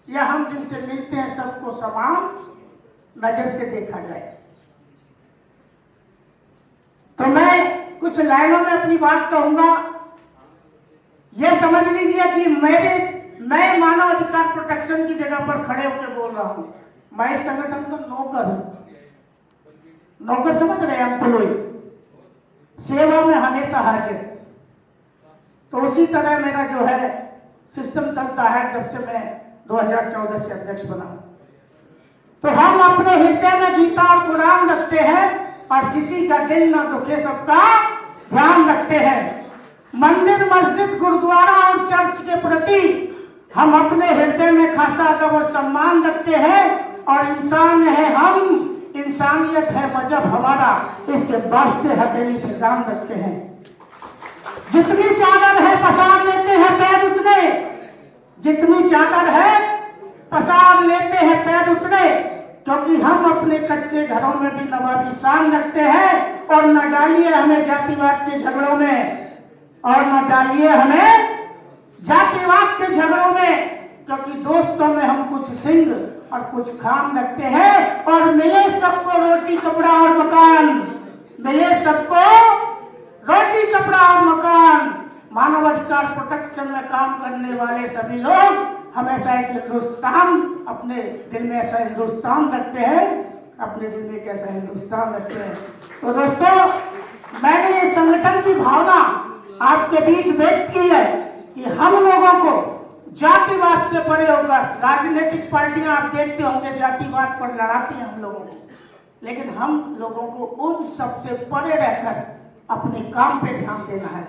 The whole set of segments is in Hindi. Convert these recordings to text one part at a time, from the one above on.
या हम जिनसे मिलते हैं सबको समान नजर से देखा जाए। तो मैं कुछ लाइनों में अपनी बात कहूंगा। यह समझ लीजिए कि मैं मानव अधिकार प्रोटेक्शन की जगह पर खड़े होकर बोल रहा हूं। मैं इस संगठन का नौकर हूं। नौकर समझ रहे हैं, एम्प्लॉय, सेवा में हमेशा हाजिर। तो उसी तरह मेरा जो है सिस्टम चलता है जब से मैं 2014 से अध्यक्ष बना। तो हम अपने हृदय में गीता और कुरान रखते हैं और किसी का दिल न दुखे सबका ध्यान रखते हैं। मंदिर, मस्जिद, गुरुद्वारा और चर्च के प्रति हम अपने हृदय में खासा अदब और सम्मान रखते हैं। और इंसान है हम, इंसानियत है मजहब हमारा, इसके वास्ते हथेली पे जान रखते हैं। जितनी चादर है पसार लेते हैं पैर उतने, जितनी चादर है पसार लेते हैं पैर उतने, क्योंकि हम अपने कच्चे घरों में भी नवाबी शान रखते हैं। और न डालिए हमें जातिवाद के झगड़ों में, और न डालिए हमें जातिवाद के झगड़ों में, क्योंकि दोस्तों में हम कुछ सिंह और कुछ खान रखते हैं। और मिले सबको रोटी कपड़ा और मकान, मिले सबको रोटी कपड़ा और मकान। मानव अधिकार प्रोटेक्शन में काम करने वाले सभी लोग हमेशा एक हिंदुस्तान, अपने दिल में ऐसा हिंदुस्तान रखते हैं, अपने दिल में कैसा हिंदुस्तान रखते हैं। तो दोस्तों, मैंने ये संगठन की भावना आपके बीच व्यक्त की है कि हम लोगों को जातिवाद से परे होकर, राजनीतिक पार्टियां आप देखते होंगे जातिवाद पर लड़ाती हैं हम लोगों को, लेकिन हम लोगों को उन सबसे परे रहकर अपने काम पे ध्यान देना है।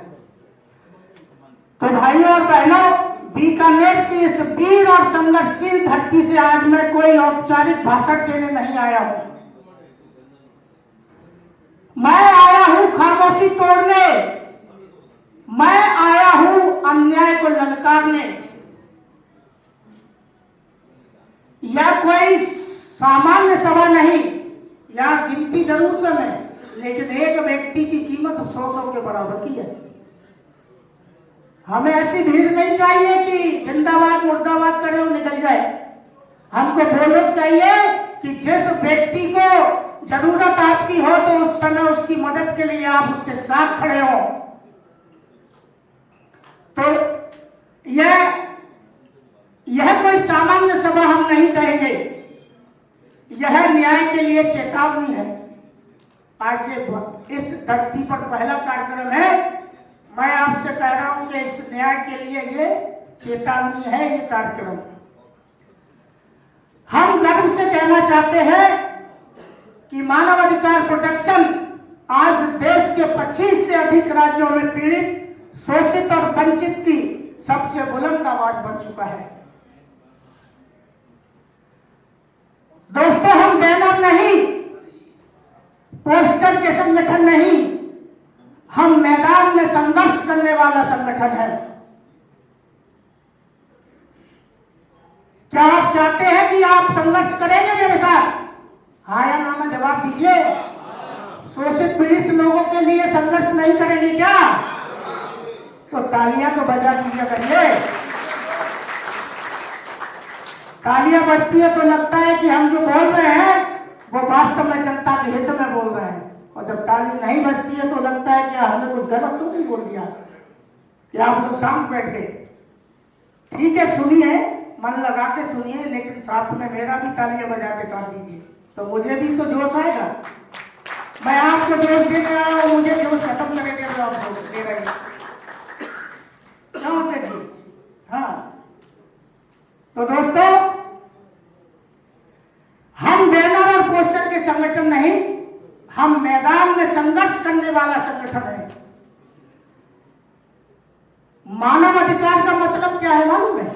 तो भाइयों और बहनों, बीकानेर की इस वीर और संघर्षशील धरती से आज मैं कोई औपचारिक भाषण देने नहीं आया हूं। मैं आया हूं खामोशी तोड़ने, मैं आया हूं अन्याय को ललकारने। यह कोई सामान्य सभा नहीं, यहां गिनती जरूर कम है, लेकिन एक व्यक्ति की कीमत 100 के बराबर की है। हमें ऐसी भीड़ नहीं चाहिए कि जिंदाबाद मुर्दाबाद करे और निकल जाए। हमको वो लोग चाहिए कि जिस व्यक्ति को जरूरत आपकी हो तो उस समय उसकी मदद के लिए आप उसके साथ खड़े हो। तो यह कोई सामान्य सभा हम नहीं कहेंगे, यह न्याय के लिए चेतावनी है। आज ये इस धरती पर पहला कार्यक्रम है। मैं आपसे कह रहा हूं कि इस न्याय के लिए ये चेतावनी है, ये कार्यक्रम। हम गर्व से कहना चाहते हैं कि मानव अधिकार प्रोटेक्शन आज देश के 25 से अधिक राज्यों में पीड़ित, शोषित और वंचित की सबसे बुलंद आवाज बन चुका है। दोस्तों, हम बैनर नहीं, पोस्टर के संगठन नहीं, हम मैदान में संघर्ष करने वाला संगठन है। क्या आप चाहते हैं कि आप संघर्ष करेंगे मेरे साथ? हाँ या ना में जवाब दीजिए। शोषित पीड़ित लोगों के लिए संघर्ष नहीं करेंगे क्या? तो तालियां तो बजा दीजिए करिए। तालियां बजती है तो लगता है कि हम जो बोल रहे हैं वो वास्तव में जनता के हित में बोल रहे हैं, और जब ताली नहीं बजती है तो लगता है कि हमने कुछ गलत तो नहीं बोल दिया, कि आप लोग शांत बैठ गए। ठीक है, सुनिए, मन लगा के सुनिए, लेकिन साथ में मेरा भी तालियां बजा के साथ दीजिए, तो मुझे भी तो जोश आएगा। मैं आपको जोश देने आया हूं, मुझे जोश खत्म करेंगे तो आप लोग दे रहे हैं। क्या होता है जी? हाँ, तो दोस्तों, हम बैनर और पोस्टर के संगठन नहीं, हम मैदान में संघर्ष करने वाला संगठन है। मानव अधिकार का मतलब क्या है मालूम है?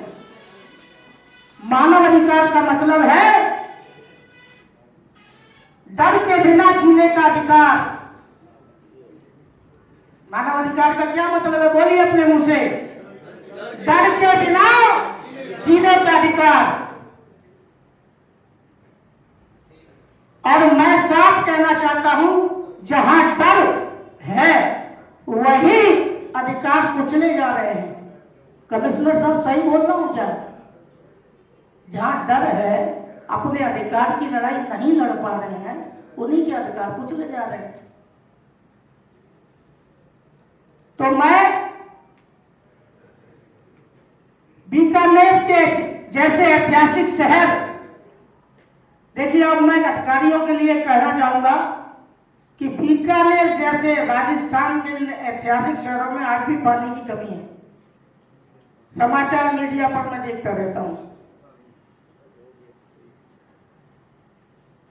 मानव अधिकार का मतलब है डर के बिना जीने का अधिकार। मानव अधिकार का क्या मतलब है? बोलिए अपने मुंह से। डर के बिना जीने का अधिकार। और मैं साफ कहना चाहता हूं, जहां डर है वही अधिकार कुचले जा रहे हैं। कमिश्नर साहब, सही बोल रहा हूं क्या? जहां डर है, अपने अधिकार की लड़ाई नहीं लड़ पा रहे हैं, उन्हीं के अधिकार कुचले जा रहे हैं। तो मैं बीकानेर के जैसे ऐतिहासिक शहर, देखिए अब मैं अधिकारियों के लिए कहना चाहूंगा कि बीकानेर जैसे राजस्थान के ऐतिहासिक शहरों में आज भी पानी की कमी है। समाचार मीडिया पर मैं देखता रहता हूं।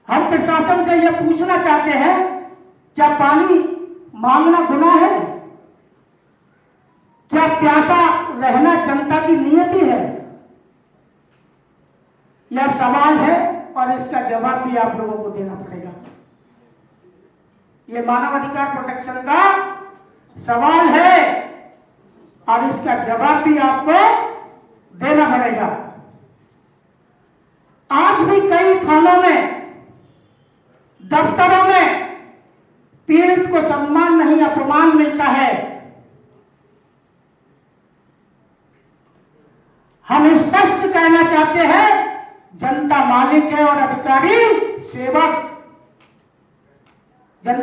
हम प्रशासन से यह पूछना चाहते हैं, क्या पानी मांगना गुनाह है? क्या प्यासा रहना जनता की नियति है? यह सवाल है और इसका जवाब भी आप लोगों को देना पड़ेगा। यह मानवाधिकार प्रोटेक्शन का सवाल है और इसका जवाब भी आपको देना पड़ेगा। आज भी कई थानों में, दफ्तरों में पीड़ित को सम्मान नहीं, अपमान मिलता है। हम स्पष्ट कहना चाहते हैं, जनता मालिक है और अधिकारी सेवक।